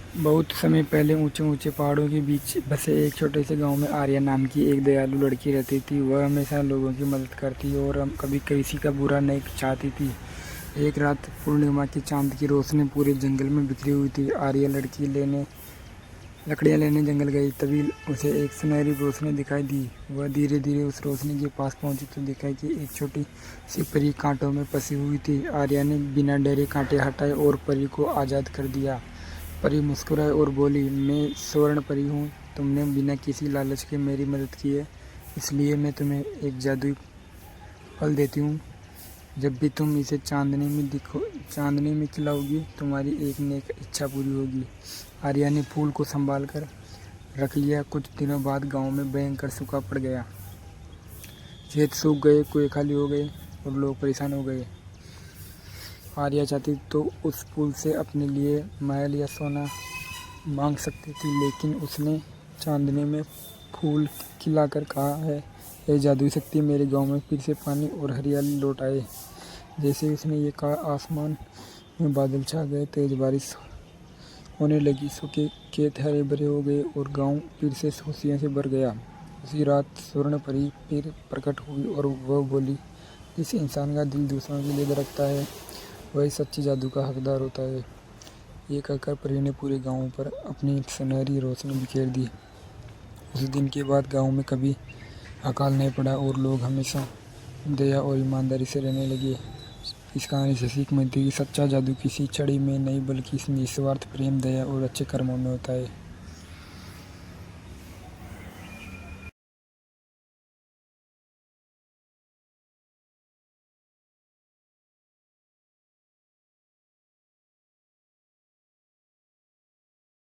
बहुत समय पहले ऊंचे ऊंचे पहाड़ों के बीच बसे एक छोटे से गांव में आर्या नाम की एक दयालु लड़की रहती थी। वह हमेशा लोगों की मदद करती और कभी किसी का बुरा नहीं चाहती थी। एक रात पूर्णिमा की चांद की रोशनी पूरे जंगल में बिखरी हुई थी। आर्या लकड़ियां लेने जंगल गई। तभी उसे एक सुनहरी रोशनी दिखाई दी। वह धीरे धीरे उस रोशनी के पास पहुंची तो देखा कि एक छोटी सी परी कांटों में फंसी हुई थी। आर्या ने बिना डरे कांटे हटाए और परी को आज़ाद कर दिया। परी मुस्कुराई और बोली, मैं स्वर्ण परी हूँ। तुमने बिना किसी लालच के मेरी मदद की है, इसलिए मैं तुम्हें एक जादुई फल देती हूँ। जब भी तुम इसे चांदनी में खिलाओगी, तुम्हारी एक नेक इच्छा पूरी होगी। आर्या ने फूल को संभाल कर रख लिया। कुछ दिनों बाद गांव में भयंकर सूखा पड़ गया। खेत सूख गए, कुएं खाली हो गए और लोग परेशान हो गए। आर्या चाहती तो उस फूल से अपने लिए महल या सोना मांग सकती थी, लेकिन उसने चांदनी में फूल खिलाकर कहा है, हे जादुई शक्ति, मेरे गांव में फिर से पानी और हरियाली लौट आए। जैसे ही उसने ये कहा, आसमान में बादल छा गए, तेज बारिश होने लगी। सूखे खेत हरे भरे हो गए और गांव फिर से खुशियों से भर गया। उसी रात स्वर्ण परी फिर प्रकट हुई और वह बोली, जिस इंसान का दिल दूसरों के लिए धड़कता है, वही सच्चे जादू का हकदार होता है। ये कहकर परी ने पूरे गांव पर अपनी सुनहरी रोशनी बिखेर दी। उस दिन के बाद गांव में कभी अकाल नहीं पड़ा और लोग हमेशा दया और ईमानदारी से रहने लगे। इस कहानी से सीख मिलती है कि सच्चा जादू किसी छड़ी में नहीं, बल्कि निस्वार्थ प्रेम, दया और अच्छे कर्मों में होता है।